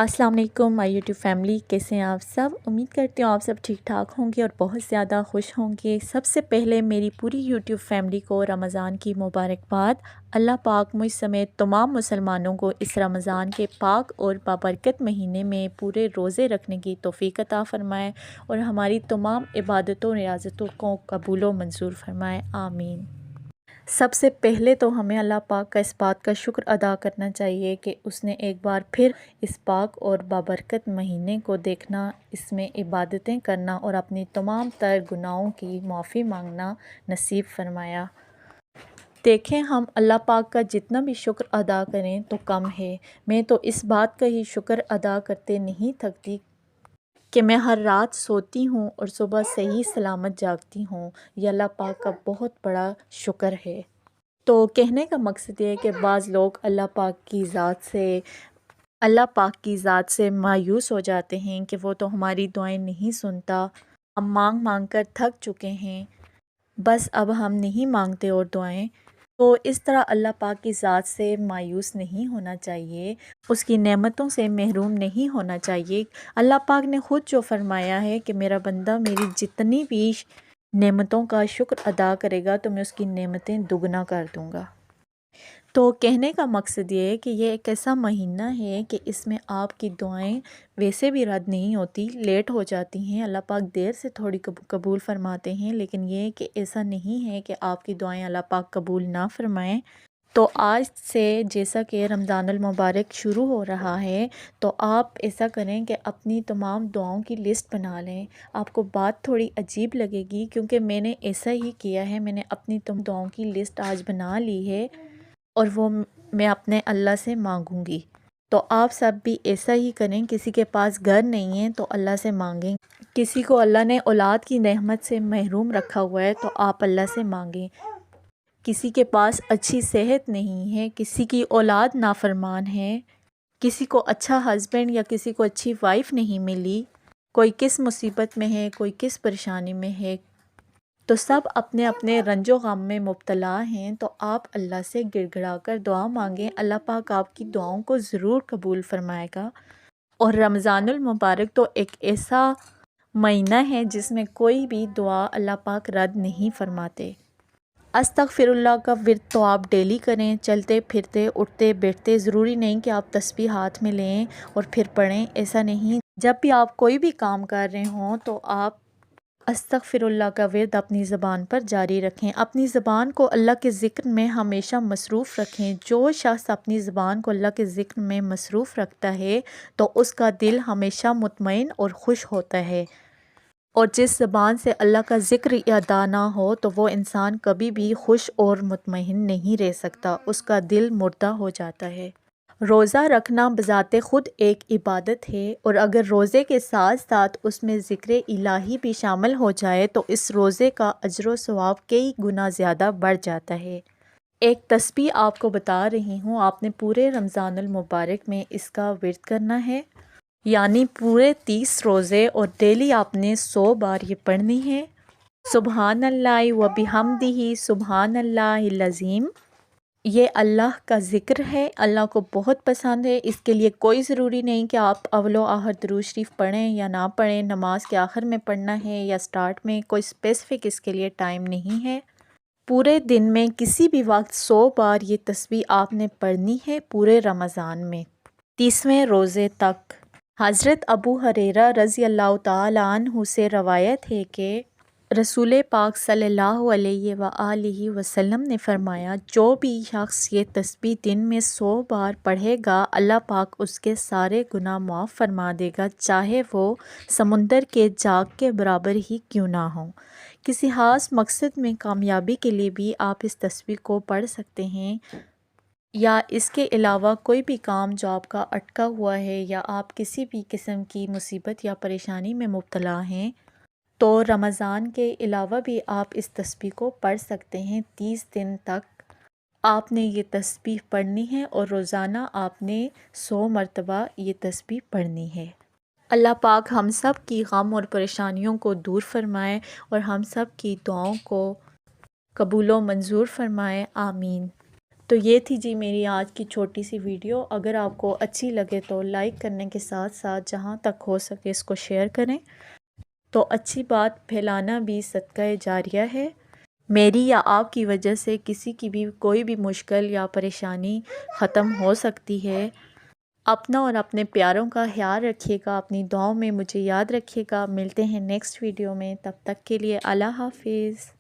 السلام علیکم مائی YouTube family, کیسے ہیں آپ سب؟ امید کرتی ہوں آپ سب ٹھیک ٹھاک ہوں گے اور بہت زیادہ خوش ہوں گے۔ سب سے پہلے میری پوری یوٹیوب فیملی کو رمضان کی مبارکباد۔ اللہ پاک مجھ سمیت تمام مسلمانوں کو اس رمضان کے پاک اور بابرکت مہینے میں پورے روزے رکھنے کی توفیق عطا فرمائے اور ہماری تمام عبادتوں ریاضتوں کو قبول و منظور فرمائے، آمین۔ سب سے پہلے تو ہمیں اللہ پاک کا اس بات کا شکر ادا کرنا چاہیے کہ اس نے ایک بار پھر اس پاک اور بابرکت مہینے کو دیکھنا، اس میں عبادتیں کرنا اور اپنی تمام تر گناہوں کی معافی مانگنا نصیب فرمایا۔ دیکھیں، ہم اللہ پاک کا جتنا بھی شکر ادا کریں تو کم ہے۔ میں تو اس بات کا ہی شکر ادا کرتے نہیں تھکتی کہ میں ہر رات سوتی ہوں اور صبح صحیح سلامت جاگتی ہوں۔ یہ اللہ پاک کا بہت بڑا شکر ہے۔ تو کہنے کا مقصد یہ ہے کہ بعض لوگ اللہ پاک کی ذات سے مایوس ہو جاتے ہیں کہ وہ تو ہماری دعائیں نہیں سنتا، ہم مانگ مانگ کر تھک چکے ہیں، بس اب ہم نہیں مانگتے اور دعائیں۔ تو اس طرح اللہ پاک کی ذات سے مایوس نہیں ہونا چاہیے، اس کی نعمتوں سے محروم نہیں ہونا چاہیے۔ اللہ پاک نے خود جو فرمایا ہے کہ میرا بندہ میری جتنی بھی نعمتوں کا شکر ادا کرے گا تو میں اس کی نعمتیں دگنا کر دوں گا۔ تو کہنے کا مقصد یہ ہے کہ یہ ایک ایسا مہینہ ہے کہ اس میں آپ کی دعائیں ویسے بھی رد نہیں ہوتی، لیٹ ہو جاتی ہیں، اللہ پاک دیر سے تھوڑی قبول فرماتے ہیں، لیکن یہ کہ ایسا نہیں ہے کہ آپ کی دعائیں اللہ پاک قبول نہ فرمائیں۔ تو آج سے جیسا کہ رمضان المبارک شروع ہو رہا ہے تو آپ ایسا کریں کہ اپنی تمام دعاؤں کی لسٹ بنا لیں۔ آپ کو بات تھوڑی عجیب لگے گی کیونکہ میں نے ایسا ہی کیا ہے، میں نے اپنی دعاؤں کی لسٹ آج بنا لی ہے اور وہ میں اپنے اللہ سے مانگوں گی۔ تو آپ سب بھی ایسا ہی کریں۔ کسی کے پاس گھر نہیں ہے تو اللہ سے مانگیں، کسی کو اللہ نے اولاد کی نعمت سے محروم رکھا ہوا ہے تو آپ اللہ سے مانگیں، کسی کے پاس اچھی صحت نہیں ہے، کسی کی اولاد نافرمان ہے، کسی کو اچھا ہسبینڈ یا کسی کو اچھی وائف نہیں ملی، کوئی کس مصیبت میں ہے، کوئی کس پریشانی میں ہے، تو سب اپنے اپنے رنج و غم میں مبتلا ہیں، تو آپ اللہ سے گڑ گڑا کر دعا مانگیں، اللہ پاک آپ کی دعاؤں کو ضرور قبول فرمائے گا۔ اور رمضان المبارک تو ایک ایسا مہینہ ہے جس میں کوئی بھی دعا اللہ پاک رد نہیں فرماتے۔ استغفر اللہ کا ورد تو آپ ڈیلی کریں، چلتے پھرتے اٹھتے بیٹھتے، ضروری نہیں کہ آپ تسبیح ہاتھ میں لیں اور پھر پڑھیں، ایسا نہیں۔ جب بھی آپ کوئی بھی کام کر رہے ہوں تو آپ استغفر اللہ کا ورد اپنی زبان پر جاری رکھیں، اپنی زبان کو اللہ کے ذکر میں ہمیشہ مصروف رکھیں۔ جو شخص اپنی زبان کو اللہ کے ذکر میں مصروف رکھتا ہے تو اس کا دل ہمیشہ مطمئن اور خوش ہوتا ہے، اور جس زبان سے اللہ کا ذکر ادا نہ ہو تو وہ انسان کبھی بھی خوش اور مطمئن نہیں رہ سکتا، اس کا دل مردہ ہو جاتا ہے۔ روزہ رکھنا بذات خود ایک عبادت ہے، اور اگر روزے کے ساتھ ساتھ اس میں ذکر الہی بھی شامل ہو جائے تو اس روزے کا اجر و ثواب کئی گنا زیادہ بڑھ جاتا ہے۔ ایک تسبیح آپ کو بتا رہی ہوں، آپ نے پورے رمضان المبارک میں اس کا ورد کرنا ہے، یعنی پورے 30 روزے، اور ڈیلی آپ نے 100 بار یہ پڑھنی ہے۔ سبحان اللہ و بحمدہ سبحان اللہ العظیم۔ یہ اللہ کا ذکر ہے، اللہ کو بہت پسند ہے، اس کے لیے کوئی ضروری نہیں کہ آپ اول و آخر درود شریف پڑھیں یا نہ پڑھیں، نماز کے آخر میں پڑھنا ہے یا سٹارٹ میں، کوئی اسپیسیفک اس کے لیے ٹائم نہیں ہے۔ پورے دن میں کسی بھی وقت 100 بار یہ تسبیح آپ نے پڑھنی ہے پورے رمضان میں 30ویں روزے تک۔ حضرت ابو ہریرہ رضی اللہ تعالیٰ عنہ سے روایت ہے کہ رسول پاک صلی اللہ علیہ وآلہ وسلم نے فرمایا، جو بھی شخص یہ تسبیح دن میں 100 بار پڑھے گا اللہ پاک اس کے سارے گناہ معاف فرما دے گا، چاہے وہ سمندر کے جاگ کے برابر ہی کیوں نہ ہوں۔ کسی خاص مقصد میں کامیابی کے لیے بھی آپ اس تسبیح کو پڑھ سکتے ہیں، یا اس کے علاوہ کوئی بھی کام جو آپ کا اٹکا ہوا ہے یا آپ کسی بھی قسم کی مصیبت یا پریشانی میں مبتلا ہیں تو رمضان کے علاوہ بھی آپ اس تسبیح کو پڑھ سکتے ہیں۔ 30 دن تک آپ نے یہ تسبیح پڑھنی ہے اور روزانہ آپ نے 100 مرتبہ یہ تسبیح پڑھنی ہے۔ اللہ پاک ہم سب کی غم اور پریشانیوں کو دور فرمائے اور ہم سب کی دعاؤں کو قبول و منظور فرمائے، آمین۔ تو یہ تھی جی میری آج کی چھوٹی سی ویڈیو. اگر آپ کو اچھی لگے تو لائک کرنے کے ساتھ ساتھ جہاں تک ہو سکے اس کو شیئر کریں. تو اچھی بات پھیلانا بھی صدقہ جاریہ ہے. میری یا آپ کی وجہ سے کسی کی بھی کوئی بھی مشکل یا پریشانی ختم ہو سکتی ہے. اپنا اور اپنے پیاروں کا خیال رکھیے گا. اپنی دعاؤں میں مجھے یاد رکھیے گا. ملتے ہیں نیکسٹ ویڈیو میں. تب تک کے لیے اللہ حافظ.